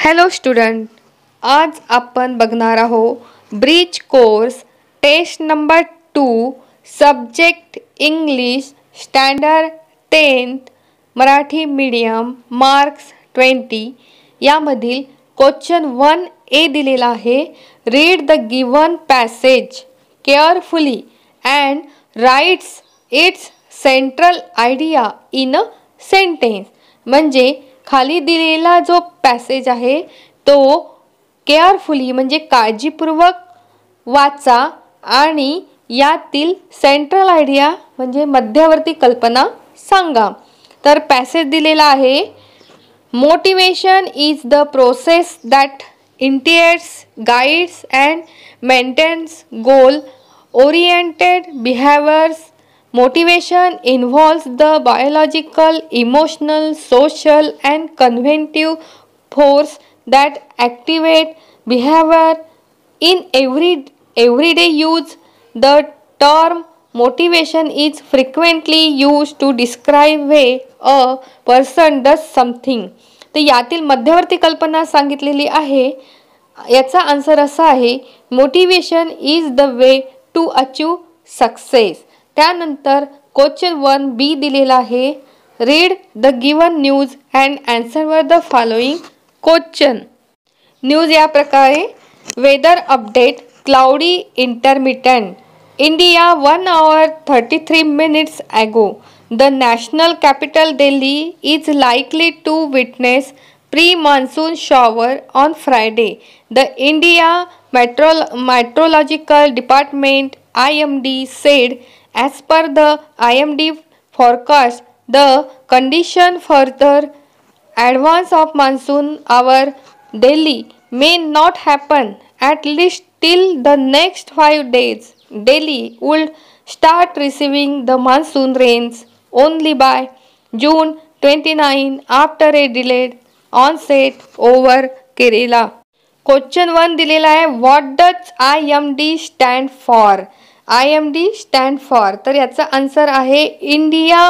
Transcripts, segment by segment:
Hello student, आज आपण बघणार आहोत bridge course test number 2 subject English standard 10th Marathi medium marks 20 यामधील क्वेश्चन 1A दिलेला आहे. Read the given passage carefully and writes its central idea in a sentence. म्हणजे खाली दिलेला जो पॅसेज आहे तो केअरफुली म्हणजे काळजीपूर्वक वाचा आणि यातील सेंट्रल आयडिया म्हणजे मध्यवर्ती कल्पना सांगा. तर पॅसेज दिलेला आहे. Motivation is the process that initiates, guides and maintains goal oriented behaviours. Motivation involves the biological, emotional, social and cognitive force that activate behavior in everyday use. The term motivation is frequently used to describe way a person does something. तर यातील मध्यवर्ती कल्पना सांगितलेली आहे. याचा answer असा आहे, motivation is the way to achieve success. त्यानंतर क्वेश्चन 1B दिलेला आहे. Read the given news and answer the following question. News या प्रकारे. Weather update cloudy intermittent. India 1 hour 33 minutes ago. The national capital Delhi is likely to witness pre-monsoon shower on Friday. The India Meteorological Department IMD said as per the IMD forecast, the condition further advance of monsoon over Delhi may not happen at least till the next 5 days. Delhi will start receiving the monsoon rains only by June 29 after a delayed onset over Kerala. Question 1 दिलेला आहे. What does IMD stand for? IMD stand for. तर याचा answer आहे India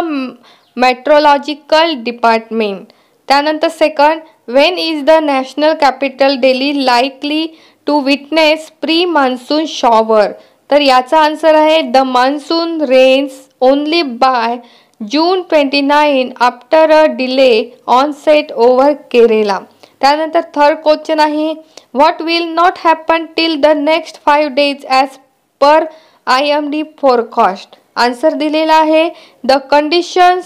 meteorological department. त्यानंतर second, when is the national capital Delhi likely to witness pre monsoon shower. तर याचा answer आहे the monsoon rains only by June 29 after a delay onset over Kerala. त्यानंतर third question आहे. What will not happen till the next 5 days as per IMD forecast. Answer दिलेला आहे the conditions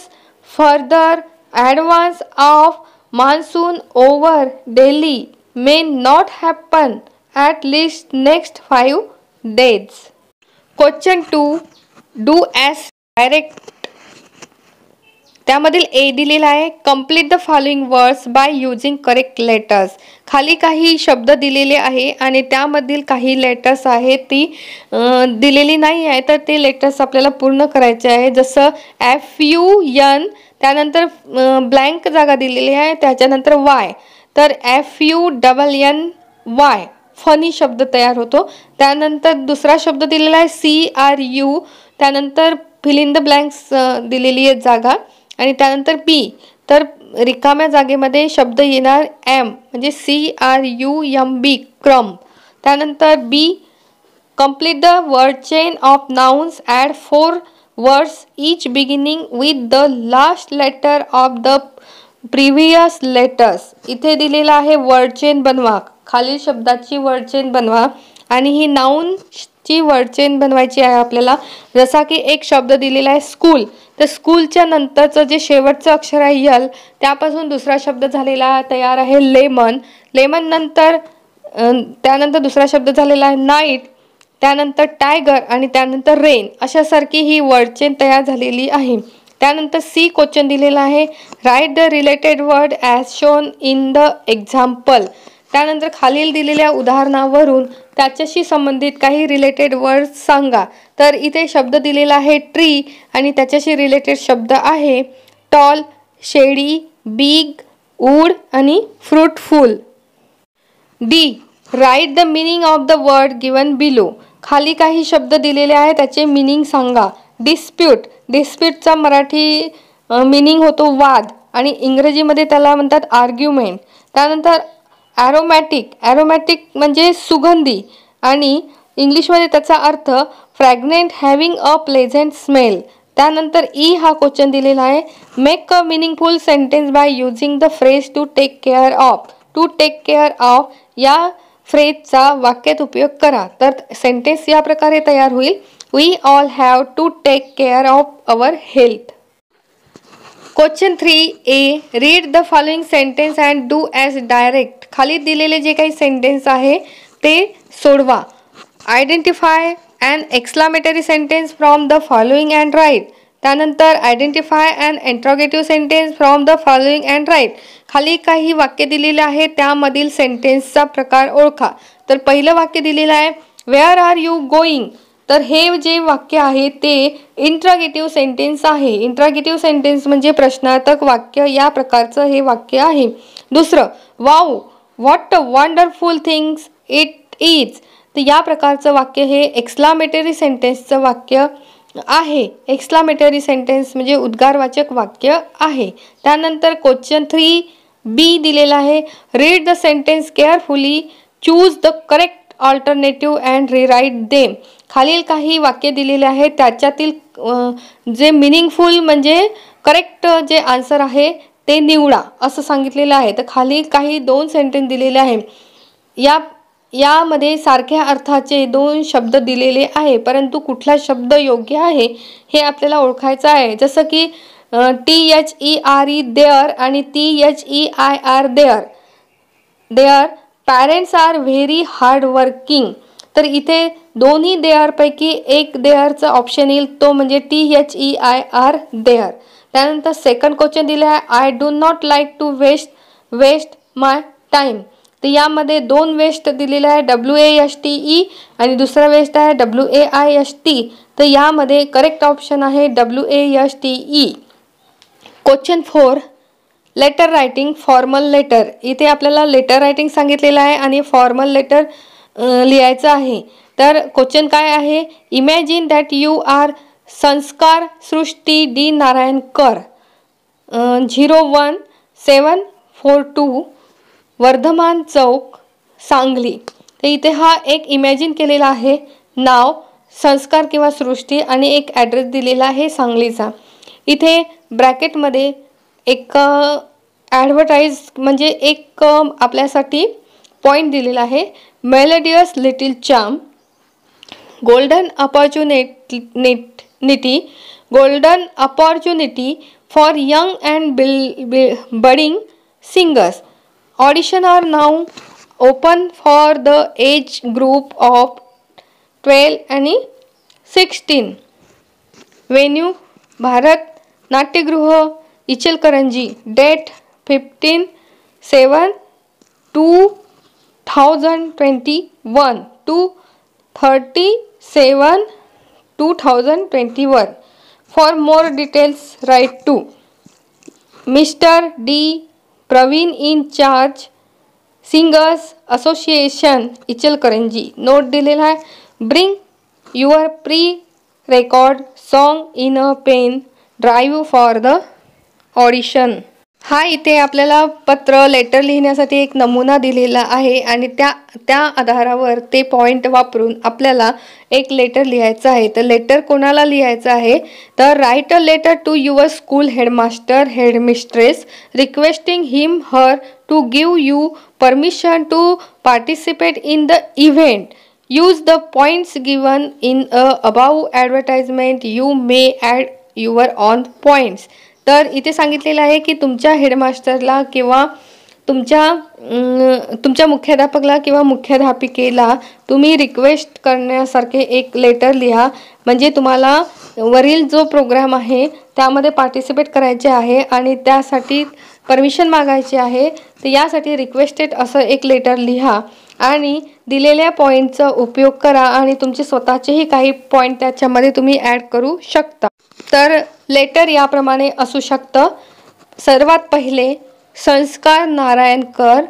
further advance of monsoon over Delhi may not happen at least next 5 days. Question 2 do as direct. त्यामधील ए दिलेला आहे. Complete the following words by using correct letters. खाली काही शब्द दिलेले आहे आणि त्यामधील काही लेटर्स आहेत ती दिलेली नाही आहे, तर ते लेटर्स आपल्याला पूर्ण करायचे आहे. जसं FUN, त्यानंतर ब्लँक जागा दिलेली आहे, त्याच्यानंतर वाय, तर FUNNY फनी शब्द तयार होतो. त्यानंतर दुसरा शब्द दिलेला आहे CRU, त्यानंतर फिल इन द ब्लँक्स दिलेली आहे जागा आणि त्यानंतर बी, तर रिकाम्या जागेमध्ये शब्द येणार एम म्हणजे CRUMB क्रम. त्यानंतर B, complete the word chain of nouns, add 4 words each beginning with the last letter of the previous letters. इथे दिलेला आहे वर्ड चेन बनवा. खालील शब्दाची वर्ड चेन बनवा आणि ही नाउनची वर्ड चेन बनवायची आहे आपल्याला. जसा की एक शब्द दिलेला आहे स्कूल, तर स्कूलच्या नंतरचं जे शेवटचं अक्षर आहे यल, त्यापासून दुसरा शब्द झालेला तयार आहे लेमन. लेमन नंतर त्यानंतर दुसरा शब्द झालेला आहे नाईट, त्यानंतर टायगर आणि त्यानंतर रेन. अशासारखी ही वर्ड चेन तयार झालेली आहे. त्यानंतर सी क्वेश्चन दिलेला आहे. Write the related word as shown in the example. त्यानंतर खालील दिलेल्या उदाहरणावरून त्याच्याशी संबंधित काही रिलेटेड वर्ड्स सांगा. तर इथे शब्द दिलेला आहे ट्री आणि त्याच्याशी रिलेटेड शब्द आहे टॉल, शेडी, बिग, वूड आणि fruitful. D, write the meaning of the word given below. खाली काही शब्द दिलेले आहे, त्याचे मिनिंग सांगा. डिस्प्यूट, डिस्प्यूटचा मराठी मिनिंग होतो वाद आणि इंग्रजीमध्ये त्याला म्हणतात आर्ग्युमेंट. त्यानंतर ॲरोमॅटिक म्हणजे सुगंधी आणि इंग्लिशमध्ये त्याचा अर्थ fragrant having a pleasant smell. त्यानंतर ई हा क्वेश्चन दिलेला आहे. Make a meaningful sentence by using the phrase to take care of. To take care of या फ्रेजचा वाक्यात उपयोग करा. तर सेंटेन्स या प्रकारे तयार होईल. We all have to take care of our health. Question 3A. Read the following sentence and do as direct. खाली दिलेले जे काही सेंटेन्स आहे ते सोडवा. Identify and exclamatory sentence from the following and write. त्यानंतर identify and interrogative sentence from the following and write. खाली काही वाक्य दिलेले आहे त्यामधील सेंटेन्सचा प्रकार ओळखा. तर पहिलं वाक्य दिलेलं आहे वेअर आर यू गोईंग. तर हे जे वाक्य आहे ते इंट्रोगेटिव्ह सेंटेन्स आहे. इंट्रोगेटिव्ह सेंटेन्स म्हणजे प्रश्नार्थक वाक्य या प्रकारचं हे वाक्य आहे. दुसरं wow what a wonderful things it is. तर या प्रकारचं वाक्य हे एक्सक्लामेटरी सेंटेन्सचं वाक्य आहे. एक्सक्लामेटरी सेंटेन्स म्हणजे उद्गारवाचक वाक्य आहे. त्यानंतर क्वेश्चन 3B दिलेला आहे. Read the sentence carefully, choose the correct alternative and rewrite them. खालील काही वाक्य दिलेले आहेत त्याच्यातील जे मिनिंगफुल म्हणजे करेक्ट जे आन्सर आहे ते निवडा असं सांगितलेलं आहे. तर खाली काही 2 सेंटेन्स दिलेले आहे. यामध्ये सारख्या अर्थाचे 2 शब्द दिलेले आहे परंतु कुठला शब्द योग्य आहे हे आपल्याला ओळखायचं आहे. जसं की THERE देअर आणि THEIR their. Their parents are very hard working. तर इथे दोन्ही देअरपैकी एक देअरचा ऑप्शन येईल तो म्हणजे THEIR देअर. त्यानंतर सेकंड क्वेश्चन दिला आहे I do not like to waste my time. तर यामध्ये 2 वेस्ट दिलेले आहे WASTE आणि दुसरा वेस्ट आहे WAIST. तर यामध्ये करेक्ट ऑप्शन आहे WASTE. Question 4 letter writing formal letter. इथे आपल्याला लेटर रायटिंग सांगितलेलं आहे आणि फॉर्मल लेटर लिहायचं आहे. तर क्वेश्चन काय आहे इमॅजिन दॅट यू आर संस्कार सृष्टी D नारायणकर 01742 वर्धमान चौक सांगली. तर इथे हा एक इमॅजिन केलेला आहे नाव संस्कार किंवा सृष्टी आणि एक ॲड्रेस दिलेला आहे सांगलीचा. इथे ब्रॅकेटमध्ये एक ॲडव्हर्टाईज म्हणजे एक आपल्यासाठी पॉईंट दिलेला आहे melodious little charm, golden opportunity for young and budding singers. Audition are now open for the age group of 12 आणि 16. वेन्यू भारत नाट्यगृह Ichalkaranji. Date 15/7/2021 to 30/7/2021. For more details write to Mr. D. Praveen in charge Singers Association Ichalkaranji. Note दिलेला आहे bring your pre-record song in a pen drive for the audition. हा इथे आपल्याला पत्र letter लिहिण्यासाठी एक नमुना दिलेला आहे आणि त्या आधारावर ते पॉईंट वापरून आपल्याला एक लेटर लिहायचं आहे. तर लेटर कोणाला लिहायचं आहे तर write a letter to your school headmaster headmistress requesting him her to give you permission to participate in the event. Use the points given in a above advertisement. You may add your own points. तर इथे सांगितलेलं आहे की तुमच्या हेडमास्टरला किंवा तुमच्या मुख्याध्यापकला किंवा मुख्याध्यापिकेला तुम्ही रिक्वेस्ट करण्यासारखे एक लेटर लिहा. म्हणजे तुम्हाला वरील जो प्रोग्राम आहे त्यामध्ये पार्टिसिपेट करायचे आहे आणि त्यासाठी परमिशन मागायची आहे. तर यासाठी रिक्वेस्टेड असं एक लेटर लिहा आणि दिलेल्या पॉईंटचा उपयोग करा आणि तुमचे स्वतःचेही काही पॉईंट त्याच्यामध्ये तुम्ही ॲड करू शकता. तर लेटर याप्रमाणे असू शकतं. सर्वात पहिले संस्कार नारायणकर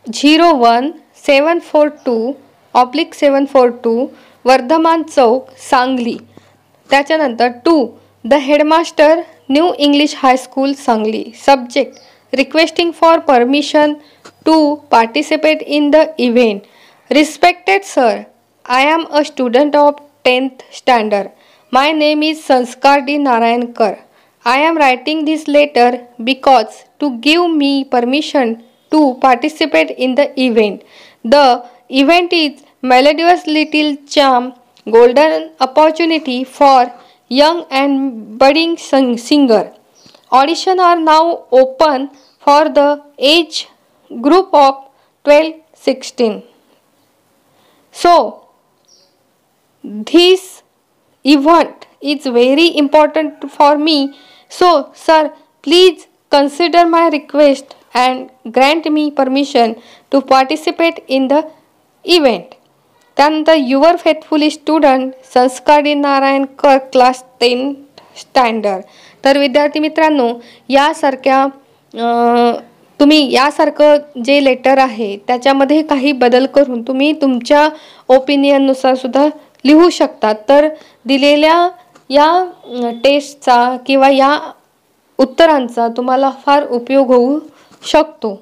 01742/742 वर्धमान चौक सांगली. त्याच्यानंतर to the headmaster new English high school Sangli. Subject requesting for permission to participate in the event. Respected sir, I am a student of 10th standard. My name is Sanskar D. Narayankar. I am writing this letter because to give me permission to participate in the event. The event is Melodious Little Charm, golden opportunity for young and budding singer. Auditions are now open for the age group of 12-16. So, this event is very important for me. So, sir, please consider my request and grant me permission to participate in the event. त्यानंतर your faithfully student संस्कार D Narayankar class 10 standard. तर विद्यार्थी मित्रांनो, यासारख्या तुम्ही यासारखं जे letter आहे त्याच्यामध्ये काही बदल करून तुम्ही तुमच्या ओपिनियननुसार सुद्धा लिहू शकता. तर दिलेल्या या टेस्टचा किंवा या उत्तरांचा तुम्हाला फार उपयोग होऊ शकतो.